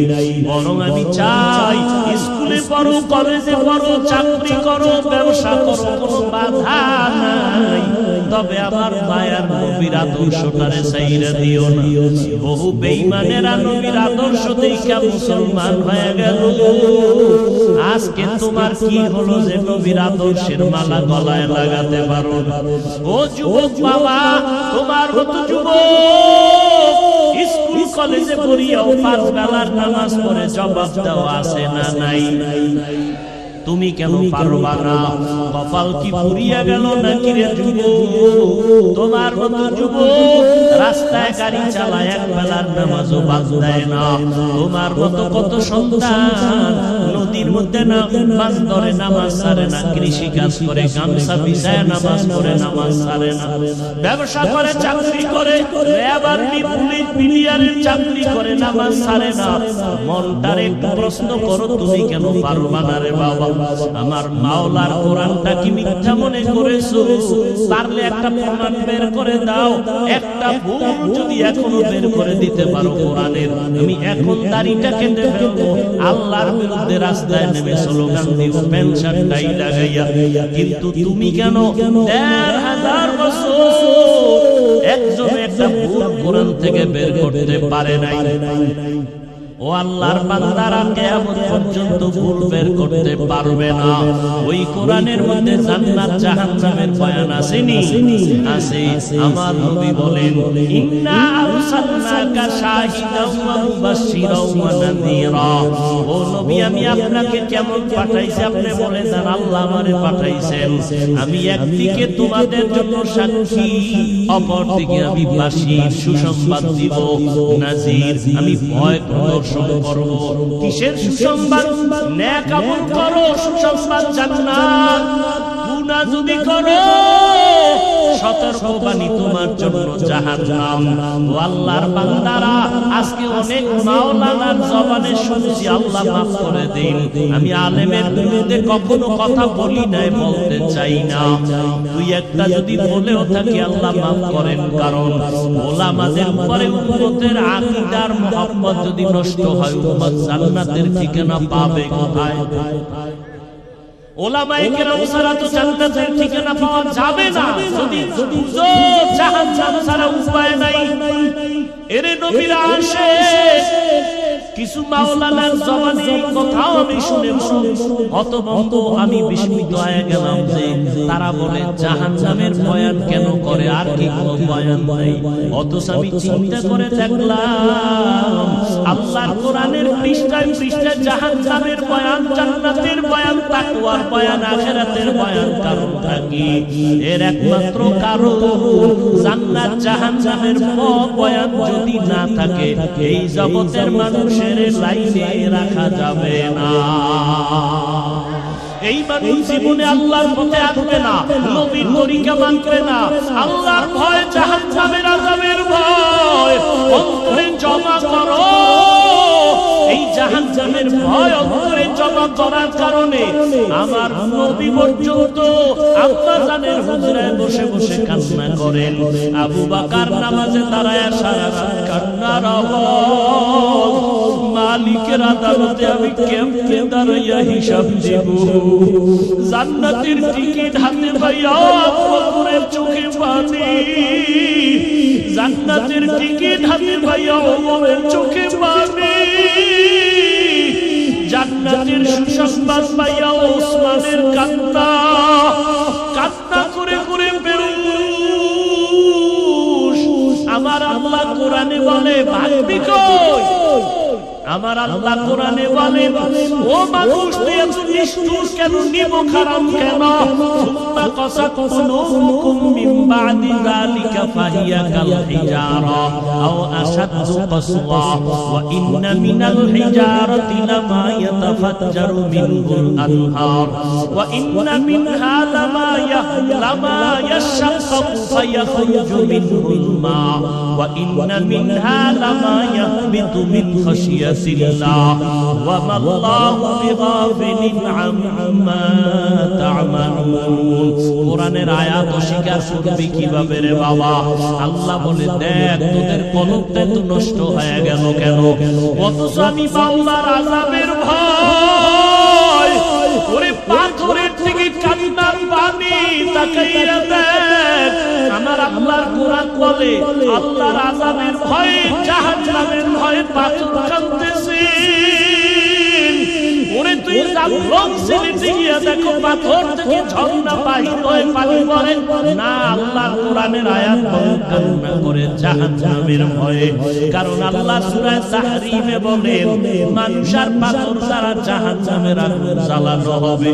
S1: বরং আমি চাই স্কুলে পড়ো, কলেজে পড়ো, চাকরি করো, ব্যবসা করো, কোনো বাধা নাই, তবে আমার মায়ার নবীর আদর্শটারে ছাইরা দিও না। বহু বেঈমানেরা নবীর আদর্শ দেখে মুসলমান হয়ে গেল। আজকে তোমার কি হলো যে নবীর আদর্শের মালা গলায় লাগাতে পারো? ও যুবক বাবা, তোমার মতো যুবক স্কুল কলেজে পড়িয়াও 5 বেলার নামাজ পড়ে জবাব দেওয়া আছে না নাই? তুমি কেন পারবা না? কপাল কি পুরিয়া গেল নাকি রে যুবক? তোমার মতো যুবক রাস্তায় গাড়ি চালায়, 1 বেলার নামাজও বাদ দেয় না। তোমার মতো কত সন্তান নদীর মধ্যে নামাজ ধরে, নামাজ ছাড়ে না, কৃষি কাজ করে, গামছা বিছায় নামাজ পড়ে, নামাজ ছাড়ে না, ব্যবসা করে, চাকরি করে, লেবার পুলিশ বিডিআরের চাকরি করে, নামাজ ছাড়ে না। মনটারে একটু প্রশ্ন করো, তুমি কেন পারবা না রে বাবা? আমার মাওলার কোরআনটা কি মিথ্যা মনে করেছো? পারলে একটা প্রমাণ বের করে দাও। একটা ভুল যদি এখনো বের করে দিতে পারো কোরআনের, আমি এখন দাড়িটা কেটে ফেলবো, আল্লাহর বিরুদ্ধে রাস্তায় নেমে স্লোগান দিব, প্যান্ট শার্ট টাই লাগাইয়া। কিন্তু তুমি কেন 1000 বছর একজন একটা ভুল কোরআন থেকে বের করতে পারে নাই? ও আল্লাহর বান্দারা কিয়ামত পর্যন্ত ভুল বের করতে পারবে না। ওই কোরআনের মধ্যে জান্নাত জাহান্নামের বয়ান আসেনি? আছে। আমার নবী বলেন, ইন্না আরসালনাকা শাহিদাও ওয়া মুবাশশিরাও ওয়া নাযীরা। ও নবী, আমি আপনাকে কেমন পাঠাইছি আপনি বলে দেন। আল্লাহ আমারে পাঠাইছেন, আমি একদিকে তোমাদের জন্য সাক্ষী, অপরদিকে আমি বাশীর, সুসংবাদ দিব, নাযীর, আমি ভয় প্রদর্শন করব। কিসের সুসংবাদ? নেক আমল করো, সুসংবাদ জান্নাত। গুনাহ যদি করো, সতর্কবাণী তোমার জন্য জাহান্নাম। ও আল্লাহর বান্দারা, আজকে অনেক মাওলানার জবানে শুনছি, আল্লাহ মাফ করে দিন, আমি আলেমের বিরুদ্ধে কখনো কথা বলি নাই, বলতে চাই না। দুই একটা যদি বলেও থাকি, আল্লাহ মাফ করেন। কারণ ওলামাদের উপরে উম্মতের আকীদার মুহাব্বত যদি নষ্ট হয়, উম্মত জান্নাতের ঠিকানা পাবে কোথায়? ওলামায়ে কেরাম ছাড়া তো জান্নাতের ঠিকানা পাওয়া যাবে না। যদি বুঝো জাহান্নাম ছাড়া উপায় নাই। এরে নবীর আশিক কিছু মাওলানার জবানে এই কথাও আমি শুনে হতভম্ব, আমি বিস্মিত হয়ে গেলাম যে তারা বলে জাহান্নামের বয়ান কেন করে, আর কি কোনো বয়ান নাই। অথচ আমি চিন্তা করে দেখলাম আল্লাহর কোরআনের পৃষ্ঠায় পৃষ্ঠায় জাহান্নামের বয়ান, জান্নাতের বয়ান, তাকওয়ার বয়ান, আখিরাতের বয়ান। কারণ কি? এর একমাত্র কারণ জান্নাত জাহান্নামের বয়ান যদি না থাকে, এই জগতের মানুষের লাইনে রাখা যাবে না। এই মানুষ জীবনে আল্লাহর পথে আসবে না, নবীর তরিকা মানবে না। আল্লাহর ভয়, জাহান্নামের আযাবের ভয় অন্তরে জমা করো। এই জাহান্নামের ভয় অন্তরে জমা করার কারণে আমার নবী পর্যন্ত আম্মা জানের হুজরায় বসে বসে কান্না করেন। আবু বকর নামাজে দাঁড়ায় সারা রাত কান্নার আওয়াজ। মালিকের আদালতে আমি কেমনে দাঁড়াইয়া হিসাব দেব? জান্নাতের টিকিট হাতে পাইয়া বকরের চোখে পানি, জান্নাতের টিকিট হাতে পাইয়া ওমরের চোখে পানি, জান্নাতের সুসংবাদ পাইয়া ওসমানের কান্না, কান্না করে করে বেরুস। আমার আল্লাহ কোরআনে বলে ভাগবি কই? আমার আল্লাহ কোরআনে বলে ও মানুষ তুই এত নিষ্ঠুর কেন, নিব খারাপ কেন? সুম্মা কাসাত কুলুবুকুম মিন বাদি যালিকা ফাহিয়া কাল হিজারা আও আশাদ্দু কাসওয়া ওয়া ইন্না মিনাল হিজারাতি লামা ইয়াতাফাজ্জারু মিনহুল আনহার ওয়া ইন্না মিনহা লামা ইয়াশাক্কাকু ফায়াখরুজু মিনহুল মা ওয়া ইন্না মিনহা লামা ইয়াহবিতু মিন খাশিয়াতিল্লাহ ওয়া মাল্লাহু বিগাফিলিন আম্মা তা'মালুন। কোরআনের আয়াত অস্বীকার করবি কিভাবে রে বাবা? আল্লাহ বলে দেখ তোদের কলবটা তো নষ্ট হয়ে গেল কেন? অথচ আমি বাংলার আযাবের ভয়, ওরে পাথরের থেকে কান্নার পানি তাকাইয়া দেখ। আমার আল্লাহর কোরআন বলে আল্লাহর আযাবের ভয়ে, জাহান্নামের ভয়ে পাথর কাঁদতেছে। ওরে তুই জাফলং সিলেটে গিয়া দেখো পাথর থেকে ঝর্ণা বাহির হয়ে পানি পড়ে না। আল্লাহর কোরআনের আয়াত কান্না করে জাহান্নামের ভয়ে। কারণ আল্লাহ সূরা তাহরিমে বলেন মানুষ আর পাথর দ্বারা জাহান্নামের আগুন জ্বালানো হবে।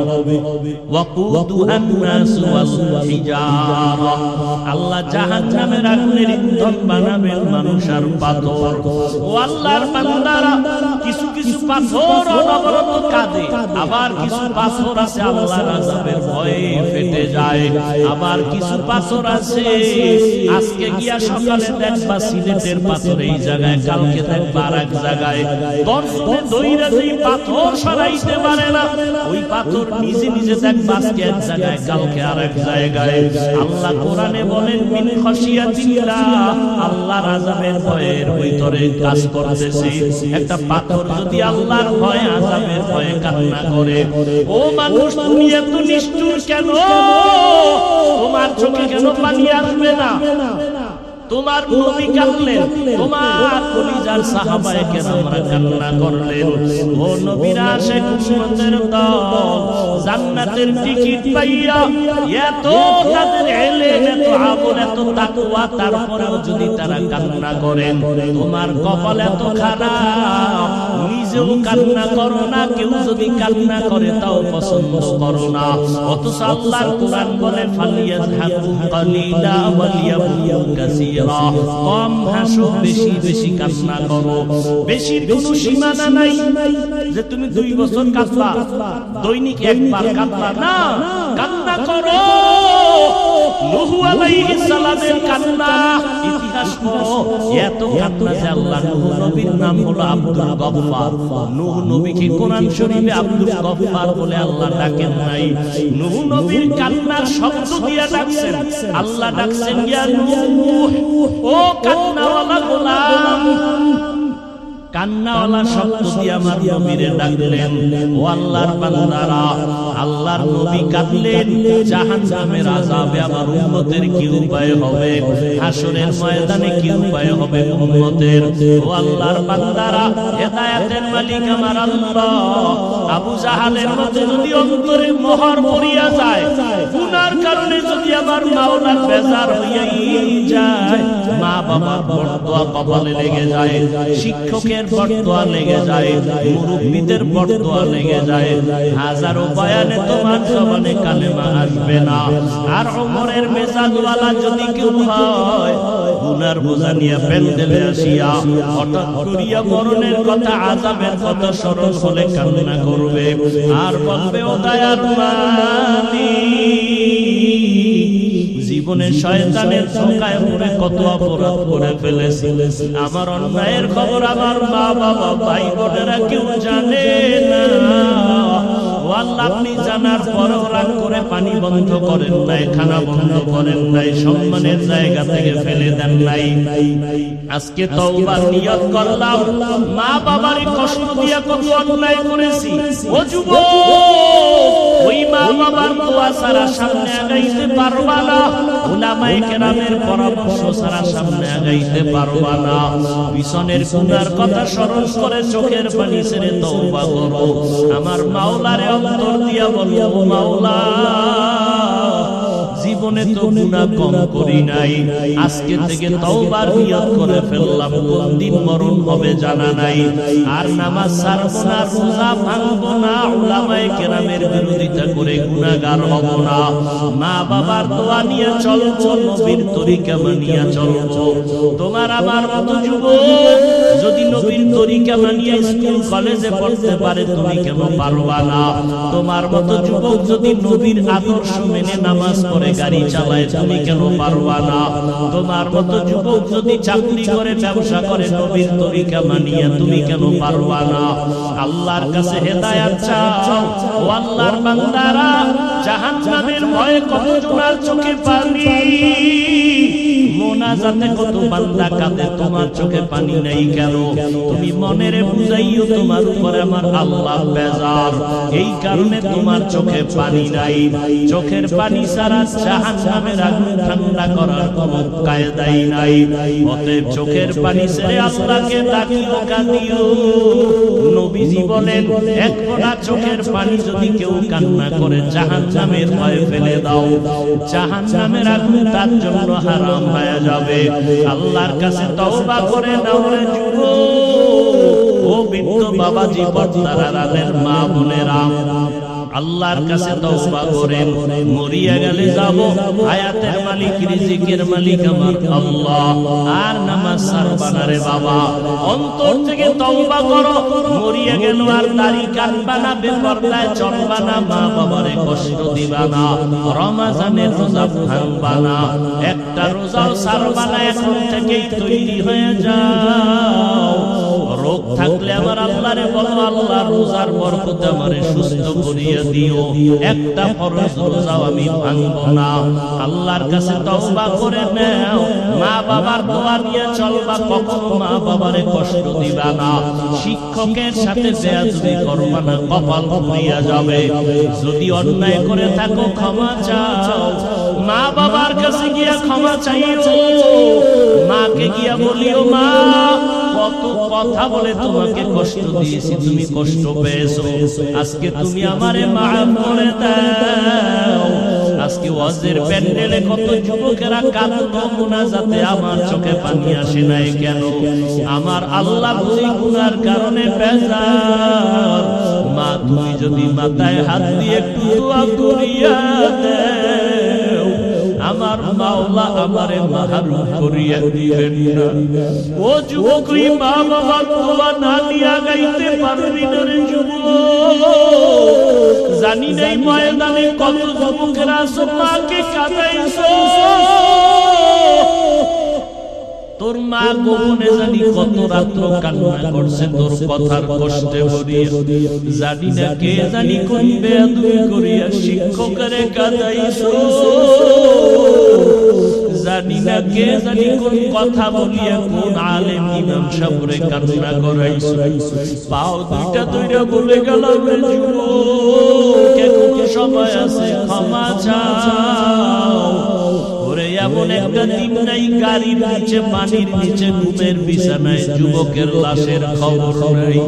S1: ওয়াকুদুহান নাস ওয়াল হিজারা, আল্লাহ জাহান্নামের আগুনের ইন্ধন বানাবেন মানুষ আর পাথর। ও আল্লাহর বান্দারা, কিছু কিছু পাথর অনবরত কাঁদে, আবার কিছু পাথর আছে আল্লাহর আযাবের ভয়ে ফেটে যায়। আবার কিছু পাথর আছে আজকে গিয়া সকালে দেখবা সিলেটের পাথর এই জায়গায়, কালকে দেখবা আরেক জায়গায়। দর্শনে দইরা যেই পাথর সরাইতে পারে না, ওই পাথর নিজে নিজে দেখবা আজকে এক জায়গায়, কালকে আরেক জায়গায়। আল্লাহ কোরআনে বলেন মিন খাশিয়াতিল্লাহ, আল্লাহর আযাবের ভয়ের ভিতরে কাজ করতেছে। একটা পাথর যদি আল্লাহর ভয়, আযাবের ভয়ে কান্না করে, ও মানুষ তুমি এত নিষ্ঠুর কেন? তোমার চোখে কেন পানি আসবে না? তোমার নবী কাঁদলেন, তোমার কলিজার সাহাবায়ে কেরামরা কান্না করলেন। ও নবীর আশিক উম্মতের দল, জান্নাতের টিকিট পাইয়া এত তাদের ইলম, এত আমল, এত তাকওয়া, তারপরেও যদি তারা কান্না করেন, তোমার কপাল এত খারাপ, নিজেও কান্না করো না, কেউ যদি কান্না করে তাও পছন্দ করো না। অথচ আল্লাহর কোরআন বলে ফালিয়াযহাকু কালিলা ওয়ালিয়াবকু কাসীরা, কম হাসো, বেশি বেশি কান্না করো। বেশির কোনো সীমানা নাই যে তুমি 2 বছর কাঁদবা, দৈনিক একবার কাঁদবা না, কান্না করো। নূহ আলাইহিস সালামের কান্না ইতিহাস পড়ো, এত কান্না যে আল্লাহ নূহ নবীর নাম হলো আব্দুল গফফার। নূহ নবীকে কোরআন শরীফে আব্দুল গফফার বলে আল্লাহ ডাকেন নাই, নূহ নবীর কান্নার শব্দ দিয়া ডাকছেন। আল্লাহ ডাকছেন ইয়া নূহ, ও কান্নাওয়ালা গোলাম। কান্নাওয়ালা শব্দ দিয়ে আমার নবীরে ডাকলেন। ও আল্লাহর বান্দারা, আল্লাহর নবী কাঁদলেন, জাহান্নামের আযাবে আমার উম্মতের কি উপায় হবে, হাসরের ময়দানে কি উপায় হবে উম্মতের। ও আল্লাহর বান্দারা, হেদায়েতের মালিক আমার আল্লাহ। আবু জাহালের মধ্যে যদি অন্তরে মোহর পড়িয়া যায়, গুনার কারণে যদি আমার মাওলার বেজার হইয়াই যায়, মা বাবার বরদোয়া কপালে লেগে যায়, শিক্ষকের বরদোয়া লেগে যায়, মুরব্বিদের বরদোয়া লেগে যায়, হাজারো বয়ানে তোমার জবানে কালেমা আসবে না। আর ওমরের মেজাজওয়ালা যদি কেউ হয়, গুনার বোঝা নিয়ে প্যান্ডেলে আসিয়া হঠাৎ করিয়া মরণের কথা, আযাবের কথা স্মরণ হলে কান্না করবে আর বলবে, ও দয়ার জীবনে শয়তানের ধোঁকায় পড়ে কত অপরাধ করে ফেলেছি। আমার অন্যায়ের খবর আমার মা বাবা ভাই বোনেরা কেউ জানে না। ও আল্লাহ, আপনি জানার পরেও রাগ করে পানি বন্ধ করেন নাই, খানা বন্ধ করেন নাই, সম্মানের জায়গা থেকে ফেলে দেন নাই। আজকে তওবার নিয়ত করলাম, মা বাবার কষ্ট দিয়া কত অন্যায় করেছি। ও যুবক, ওই মা বাবার দোয়া ছাড়া সামনে আগাইতে পারবা না, উলামায়ে কেরামের পরামর্শ ছাড়া সামনে আগাইতে পারবা না। পিছনের গুনার কথা স্মরণ করে চোখের পানি ছেড়ে তওবা করো। আমার মাওলারে অন্তর দিয়া বলো, মাওলা জীবনে তো গুনাহ কম করি নাই, আজকে থেকে তওবার নিয়ত করে ফেললাম। কোন দিন মরণ হবে জানা নাই, আর নামাজ ছাড়বো না, রোজা ভাঙবো না, উলামায়ে কেরামের বিরোধিতা করে গুনাহগার হব না। মা বাবার দোয়া নিয়ে চলবো, নবীর তরিকা মানিয়া চলবো। তোমার আমার মতো যুবক যদি নবীর তরিকা মানিয়া স্কুল কলেজে পড়তে পারে, তুমি কেন পারবা না? তোমার মতো যুবক যদি নবীর আদর্শ মেনে নামাজ পড়ে গাড়ি চালায়, তুমি কেন পারবা না? তোমার মতো যুবক যদি চাকরি করে, ব্যবসা করে, নবীর তরিকা মানিয়া, তুমি কেন পারবা না? আল্লাহর কাছে হেদায়েত চাও। ও আল্লাহর বান্দারা, জাহান্নামের ভয়ে কত জনার চোখে পানি, মোনাজাতে কত বান্দা কাঁদে, তোমার চোখে পানি নাই কেন? তুমি মনেরে বুঝাইও তোমার উপরে আমার আল্লাহ বেজার, এই কারণে তোমার চোখে পানি নাই। চোখের পানি ছাড়া জাহান্নামের আগুন ঠান্ডা করার কোনো কায়দাই নাই। অতএব চোখের পানি ছেড়ে আল্লাহকে ডাকিও, কাঁদিও। নবীজি বলেন, এক ফোঁটা চোখের পানি যদি কেউ কান্না করে, জাহান্নামের ভয় ফেলে দাও, জাহান্নামের আগুন তার জন্য হারাম হয়ে যাবে। আল্লাহর কাছে তওবা করে নাও রে যুবক। ও বৃদ্ধ বাবাজি, পর্দার আড়ালের মা বোনেরা, আল্লাহর কাছে তওবা করেন। মরিয়া গেলে যাব, হায়াতের মালিক, রিজিকের মালিক আমার আল্লাহ। আর নামাজ ছাড়বা না রে বাবা, অন্তর থেকে তওবা করো। মরিয়া গেল আর দাড়ি কাটবা না, বেপরদায় চলবা না, মা বাবারে কষ্ট দিবা না, রমজানের রোজা ভাঙবা না, একটা রোজাও ছাড়বা না। এখন থেকেই তৈরি হয়ে যাও। রোগ থাকলে আমার আল্লাহরে বলো, আল্লাহ রোজার বরকতে আমারে সুস্থ করিয়া দিও, একটা ফরজ রোজাও আমি ভাঙবো না। আল্লাহর কাছে তওবা করে নাও। মা বাবার দোয়া নিয়ে চলবা, কখনো মা বাবারে কষ্ট দিবা না। শিক্ষকের সাথে বেয়াদবি করবা না, কপাল পুড়িয়া যাবে। যদি অন্যায় করে থাকো, ক্ষমা চাও। মা বাবার কাছে গিয়া ক্ষমা চাইও। মাকে গিয়া বলিও, মা কত কথা বলে তোমাকে কষ্ট দিয়েছি, তুমি কষ্ট পেয়েছো, আজকে তুমি আমারে মাফ করে দাও। আজকে ওয়াজের প্যান্ডেলে কত যুবকেরা কাঁদতো মুনাজাতে, আমার চোখে পানি আসে নাই কেন? আমার আল্লাহ বুঝি গুনার কারণে বেজার। মা, তুমি যদি মাথায় হাত দিয়ে একটু দোয়া করিয়া দাও, আমার মাওলা আমারে মাহরুম করিয়া দিবেন না। ও যুবক, মা বাবা দোয়া না দিয়া গাইতে পারবি না রে যুবক। জানি নাই ময়দানে কত যুবকেরা মাকে কাঁদাইছো। তোর মা গোপনে জানি কত রাত্র কান্না করছে তোর কথার কষ্টে ভরিয়া। জানি না কে জানি কোন বেয়াদবি করিয়া শিক্ষকেরে কাঁদাইছো। জানি না কে জানি কোন কথা বলিয়া কোন আলেম ইমাম সাহেবরে কান্না করাইছো। পাও দুইটা দুইটা বলে গেলাম রে যুবক, এখন সময় আছে, ক্ষমা চাও। ওরে এমন একটা দিন নাই গাড়ির নিচে, পানির নিচে, ঘুমের বিছানায় যুবকের লাশের খবর নাই।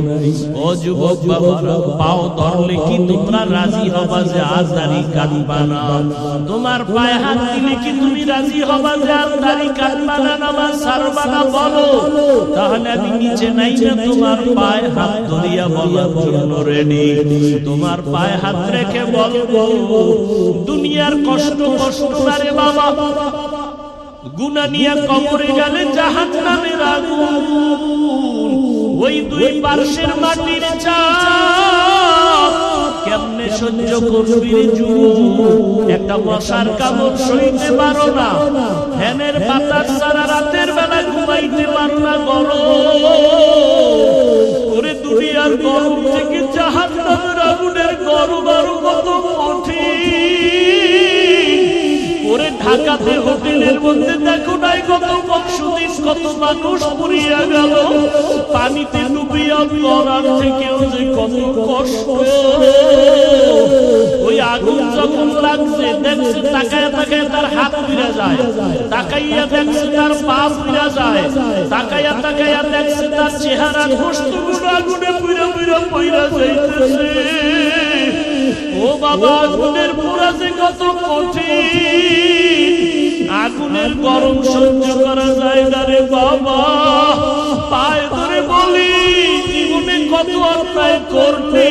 S1: ও যুবক বাবারা, পাও ধরলে কি তোমরা রাজি হবা যে আর দাড়ি কাটবা না? তোমার পায়ে হাত দিলে কি তুমি রাজি হবা যে আর দাড়ি কাটবা না, নামাজ ছাড়বা না? বলো, তাহলে আমি নিচে নাই না তোমার পায়ে হাত ধরিয়া বলার জন্য রেডি। তোমার পায়ে হাত রেখে বলবো, দুনিয়ার কষ্ট কষ্ট না রে বাবা, গুনাহ নিয়ে কবরে গেলে জাহান্নামের আগুন, ওই দুই পার্শ্বের মাটির চাপ কেমনে সহ্য করবি রে যুবক? একটা মশার কামড় সইতে পারো না, ফ্যানের বাতাস ছাড়া রাতের বেলা ঘুমাইতে পারো না, গরম ওরে দুনিয়ার গরম থেকে জাহান্নামের আগুনের গরম আরো কত কঠিন। ওরে ঢাকাতে হোটেলের মধ্যে দেখো নাই কত বংশদিন কত মানুষ পুড়িয়া গেল, পানিতে ডুবিয়া মরার থেকেও যে কত কষ্ট। ওই আগুন যখন লাগছে দেখছে, তাকায় তাকায় তার হাত পুড়া যায়, তাকাইয়া দেখছে তার পা পুড়া যায়, তাকাইয়া তাকাইয়া দেখছে তার চেহারা গোশতগুলো আগুনে পুড়া পুড়া পইরা যাইতেছে। ও বাবা, আগুনের পোড়া যে কত কঠিন, আগুনের গরম সহ্য করা যায় না রে বাবা। পায়ে ধরে বলি, জীবনে কত অন্যায় করবি,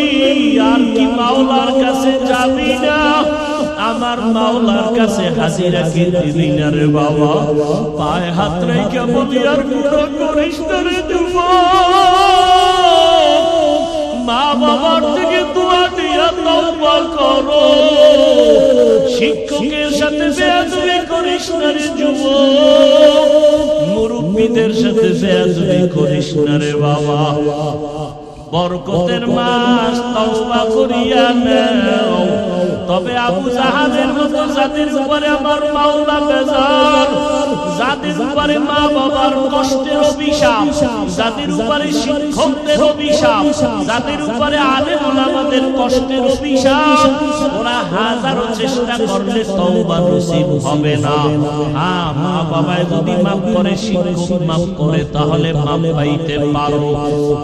S1: আর কি মাওলার কাছে যাবি না? আমার মাওলার কাছে হাজিরা কি দিবি না রে বাবা? পায়ে হাত রেখে বলি, আর গুনাহ করিস না রে যুবক। মা বাবার থেকে দোয়া দিয়া তওবা করো, শিক্ষকের সাথে বেয়াদবি করিস না রে যুবক, মুরব্বীদের সাথে বেয়াদবি করিস না রে বাবা। বরকতের মাস, তওবা করিয়া নাও। তবে আবু জাহালের মতো যাদের উপরে আমার মাওলা বেজার, যাদের উপরে মা বাবার কষ্টের অভিশাপ, যাদের উপরে শিক্ষকদের অভিশাপ, যাদের উপরে আলেম ওলামাদের কষ্টের অভিশাপ, ওরা হাজারো চেষ্টা করলে তওবা নসিব হবে না। হ্যাঁ, মা বাবায় যদি মাফ করে, শিক্ষক মাফ করে, তাহলে মাফ পাইতে পারো,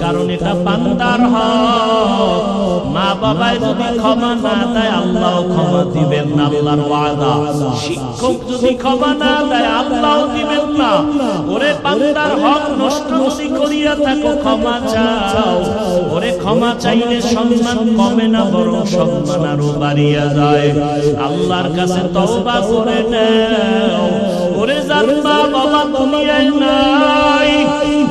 S1: কারণ এটা বান্দার হক। মা বাবায় যদি ক্ষমা না দেয়, আল্লাহ ক্ষমা দিবেন না, আল্লাহর ওয়াদা। শিক্ষক যদি ক্ষমা না দেয়, আল্লাহ দিবেন না। ওরে বান্দার হক নষ্ট যদি করিয়া থাকো, ক্ষমা চাও। ওরে ক্ষমা চাইলে সম্মান কমে না, বরং সম্মান আরো বাড়িয়া যায়। আল্লাহর কাছে তওবা করে নাও। ওরে যার মা বাবা দুনিয়ায় নাই,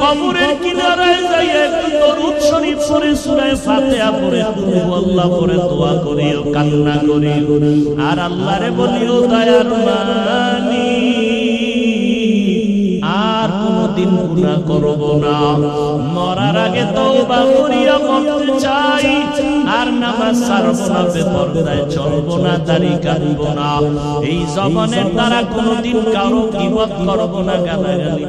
S1: কবরের কিনারায় যাই একটু দরুদ শরীফ পড়ে, সূরা ফাতিহা পড়ে, কুল আল্লাহ পড়ে দোয়া করিও, কান্না করিও, আর আল্লাহরে বলিও, দয়ার মানি আর কোনদিন গুনাহ করব না। মরার আগে তওবা করিয়া মরতে চাই, আর নামাজ ছাড়ব না, বেপরদায় চলব না, দাড়ি কাটব না, এই জবানের দ্বারা কোনদিন কারো গীবত করব না, গালাগালি